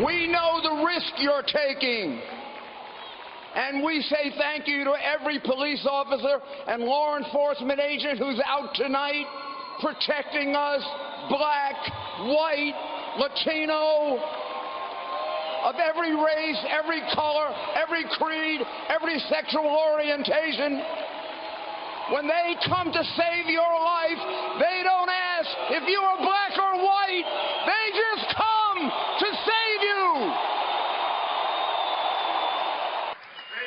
We know the risk you're taking. And we say thank you to every police officer and law enforcement agent who's out tonight protecting us, black, white, Latino, of every race, every color, every creed, every sexual orientation. When they come to save your life, they don't ask if you are black or white. They just come to save you.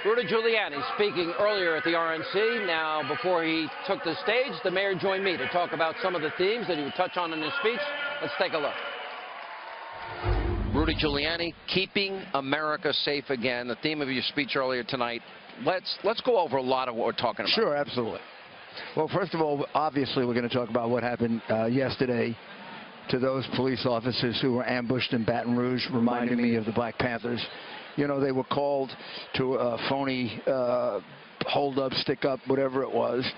Rudy Giuliani speaking earlier at the RNC. Now, before he took the stage, the mayor joined me to talk about some of the themes that he would touch on in his speech. Let's take a look. Rudy Giuliani, keeping America safe again, the theme of your speech earlier tonight. Let's go over a lot of what we're talking about. Sure, absolutely. Well, first of all, obviously we're going to talk about what happened yesterday to those police officers who were ambushed in Baton Rouge, reminding me of the Black Panthers. You know, they were called to a phony hold up, stick up, whatever it was.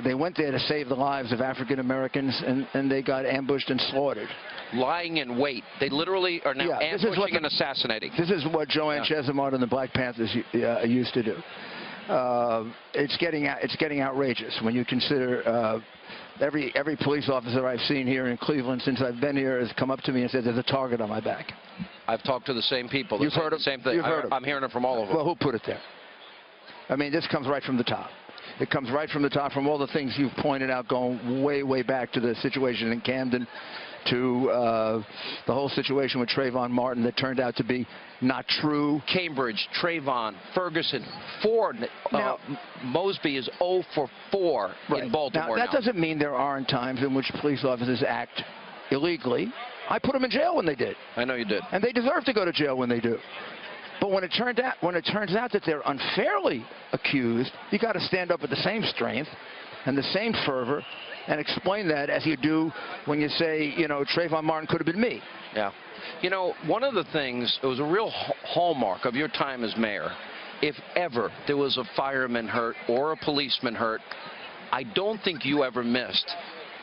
They went there to save the lives of African Americans, and they got ambushed and slaughtered. Lying in wait. They literally are now ambushing and assassinating. This is what Joanne Chesimard and the Black Panthers used to do. It's getting outrageous when you consider every police officer I've seen here in Cleveland since I've been here has come up to me and said there's a target on my back. I've talked to the same people. You've heard the same thing. I'm hearing it from all of them. Well, who put it there? I mean, this comes right from the top. It comes right from the top, from all the things you've pointed out, going way, way back to the situation in Camden, to the whole situation with Trayvon Martin that turned out to be not true. Cambridge, Trayvon, Ferguson, Ford. Mosby is 0 for 4 in Baltimore. Now, that doesn't mean there aren't times in which police officers act illegally. I put them in jail when they did. I know you did. And they deserve to go to jail when they do. But when it turns out that they're unfairly accused, you got to stand up with the same strength and the same fervor and explain that as you do when you say, you know, Trayvon Martin could have been me. Yeah. You know, one of the things, it was a real hallmark of your time as mayor. If ever there was a fireman hurt or a policeman hurt, I don't think you ever missed.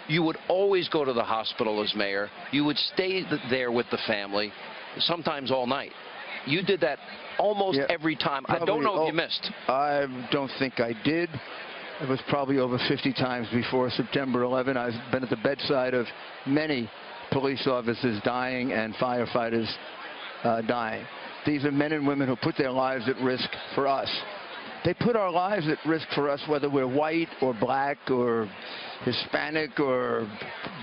You would always go to the hospital as mayor. You would stay there with the family, sometimes all night. You did that almost every time. I don't know if you missed. I don't think I did. It was probably over 50 times before September 11. I've been at the bedside of many police officers dying and firefighters dying. These are men and women who put their lives at risk for us. They put our lives at risk for us, whether we're white or black or Hispanic or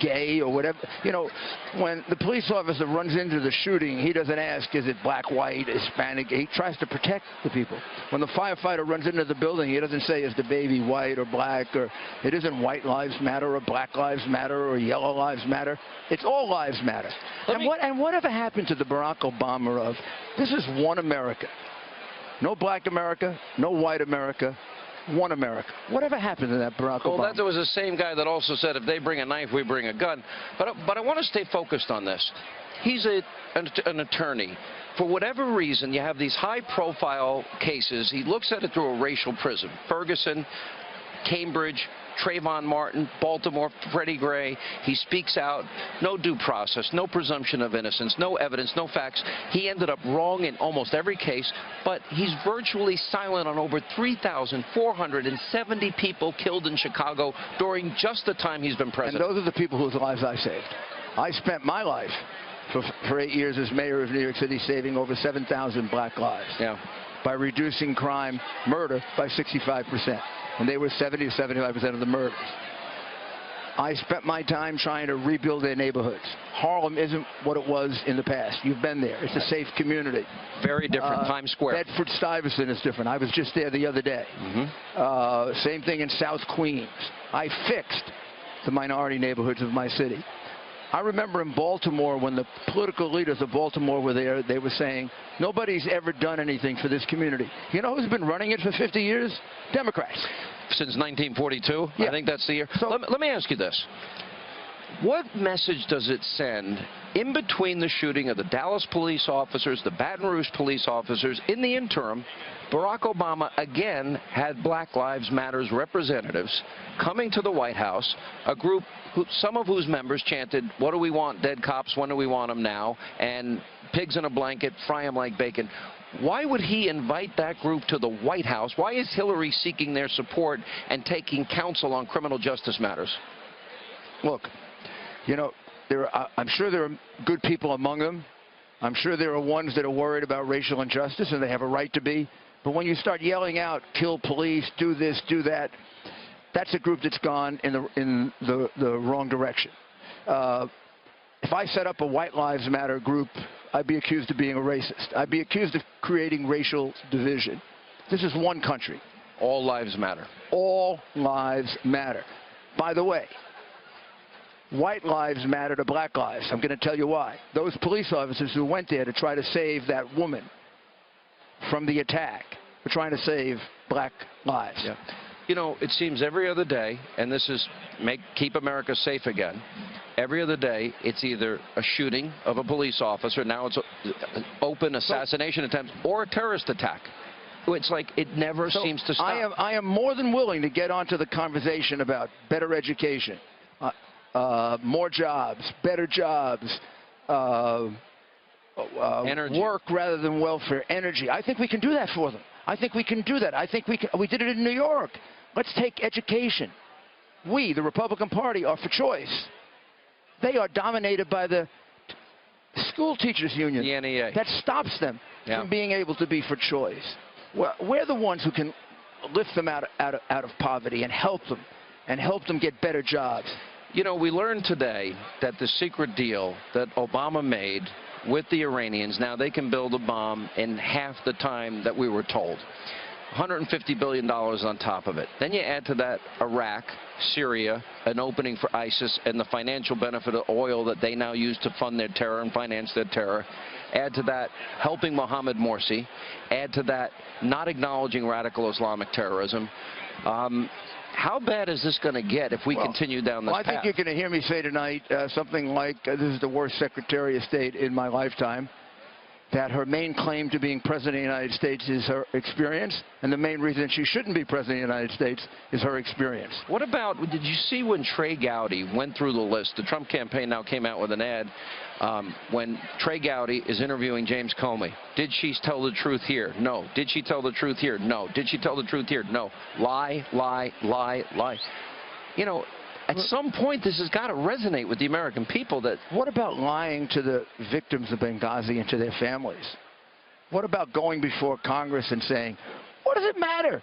gay or whatever. You know, when the police officer runs into the shooting, he doesn't ask, is it black, white, Hispanic? He tries to protect the people. When the firefighter runs into the building, he doesn't say, is the baby white or black, or it isn't white lives matter or black lives matter or yellow lives matter. It's all lives matter. And whatever happened to the Barack Obama of, this is one America. No black America, no white America, one America. Whatever happened to that Barack Obama? Well, that was the same guy that also said, if they bring a knife, we bring a gun. But I want to stay focused on this. He's an attorney. For whatever reason, you have these high-profile cases. He looks at it through a racial prism. Ferguson, Cambridge, Trayvon Martin, Baltimore, Freddie Gray. He speaks out. No due process, no presumption of innocence, no evidence, no facts. He ended up wrong in almost every case, but he's virtually silent on over 3,470 people killed in Chicago during just the time he's been president. And those are the people whose lives I saved. I spent my life for 8 years as mayor of New York City saving over 7,000 black lives by reducing crime, murder, by 65%. And they were 70 to 75% of the murders. I spent my time trying to rebuild their neighborhoods. Harlem isn't what it was in the past. You've been there. It's a safe community. Very different. Times Square. Bedford-Stuyvesant is different. I was just there the other day. Same thing in South Queens. I fixed the minority neighborhoods of my city. I remember in Baltimore, when the political leaders of Baltimore were there, they were saying, nobody's ever done anything for this community. You know who's been running it for 50 years? Democrats. Since 1942? Yeah. I think that's the year. So, let me ask you this. What message does it send in between the shooting of the Dallas police officers, the Baton Rouge police officers? In the interim, Barack Obama again had Black Lives Matter's representatives coming to the White House, a group some of whose members chanted, "What do we want, dead cops? When do we want them now?" and "Pigs in a blanket, fry them like bacon." Why would he invite that group to the White House? Why is Hillary seeking their support and taking counsel on criminal justice matters? Look, you know, I'm sure there are good people among them. I'm sure there are ones that are worried about racial injustice, and they have a right to be. But when you start yelling out, "Kill police, do this, do that," that's a group that's gone in the wrong direction. If I set up a White Lives Matter group, I'd be accused of being a racist. I'd be accused of creating racial division. This is one country. All lives matter. All lives matter. By the way, white lives matter to black lives. I'm going to tell you why. Those police officers who went there to try to save that woman from the attack were trying to save black lives. Yeah. You know, it seems every other day, and this is keep America safe again, every other day it's either a shooting of a police officer, now it's an open assassination attempt, or a terrorist attack. It's like it never seems to stop. I am more than willing to get onto the conversation about better education, more jobs, better jobs, work rather than welfare, energy. I think we can do that for them. I think we can do that. I think we did it in New York. Let's take education. We, the Republican Party, are for choice. They are dominated by the school teachers union. The NEA. That stops them from being able to be for choice. We're the ones who can lift them out of poverty and help them get better jobs. You know, we learned today that the secret deal that Obama made with the Iranians, now they can build a bomb in half the time that we were told. $150 billion on top of it. Then you add to that Iraq, Syria, an opening for ISIS, and the financial benefit of oil that they now use to fund their terror and finance their terror. Add to that helping Mohammed Morsi. Add to that not acknowledging radical Islamic terrorism. How bad is this going to get if we continue down this path? I think you're going to hear me say tonight something like, this is the worst Secretary of State in my lifetime, that her main claim to being President of the United States is her experience, and the main reason she shouldn't be President of the United States is her experience. What about, did you see when Trey Gowdy went through the list? The Trump campaign now came out with an ad when Trey Gowdy is interviewing James Comey. Did she tell the truth here? No. Did she tell the truth here? No. Did she tell the truth here? No. Lie, lie, lie, lie. You know, at some point, this has got to resonate with the American people. That what about lying to the victims of Benghazi and to their families? What about going before Congress and saying, what does it matter?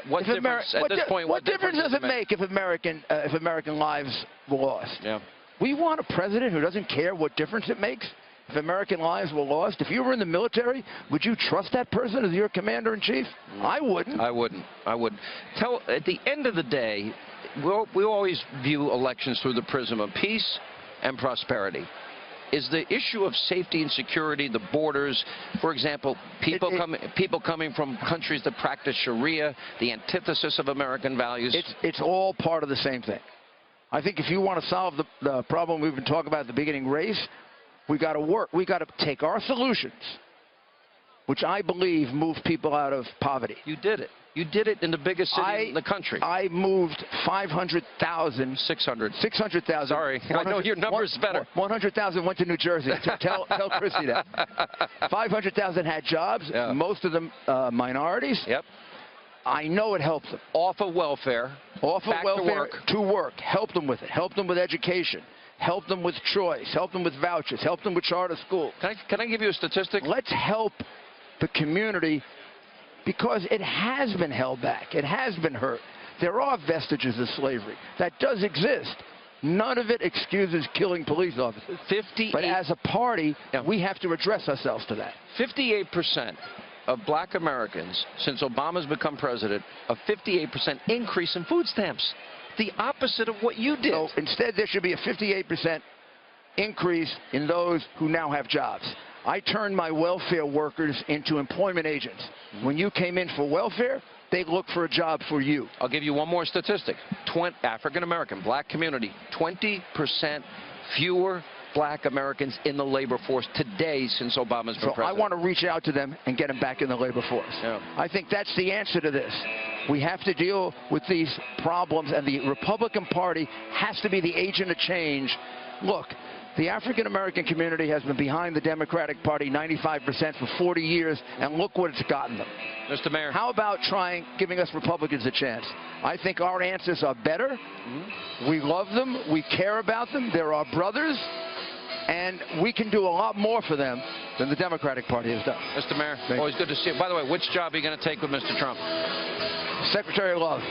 What difference, at this point, what difference does it make if American lives were lost? Yeah. We want a president who doesn't care what difference it makes if American lives were lost. If you were in the military, would you trust that person as your commander-in-chief? I wouldn't. I wouldn't. I wouldn't. At the end of the day, we always view elections through the prism of peace and prosperity. Is the issue of safety and security, the borders, for example, people coming from countries that practice Sharia, the antithesis of American values? It's all part of the same thing. I think if you want to solve the problem we've been talking about at the beginning, race, we got to work. We got to take our solutions, which I believe move people out of poverty. You did it. You did it in the biggest city in the country. I moved 500,000. 600,000. Sorry, I know your number's better. 100,000 went to New Jersey. Tell Christy that. 500,000 had jobs, most of them minorities. Yep. I know it helped them. Off of welfare. Off of welfare to work. Help them with it. Help them with education. Help them with choice. Help them with vouchers. Help them with charter schools. Can I give you a statistic? Let's help the community, because it has been held back. It has been hurt. There are vestiges of slavery. That does exist. None of it excuses killing police officers. But as a party, we have to address ourselves to that. 58% of black Americans, since Obama's become president, a 58% increase in food stamps. The opposite of what you did. So instead, there should be a 58% increase in those who now have jobs. I turned my welfare workers into employment agents. When you came in for welfare, they look for a job for you. I'll give you one more statistic. African-American, black community, 20% fewer black Americans in the labor force today since Obama's been president. I want to reach out to them and get them back in the labor force. Yeah. I think that's the answer to this. We have to deal with these problems, and the Republican Party has to be the agent of change. Look, the African-American community has been behind the Democratic Party 95% for 40 years, and look what it's gotten them. Mr. Mayor. How about giving us Republicans a chance? I think our answers are better. We love them. We care about them. They're our brothers. And we can do a lot more for them than the Democratic Party has done. Mr. Mayor, always good to see you. By the way, which job are you going to take with Mr. Trump? Secretary of Love.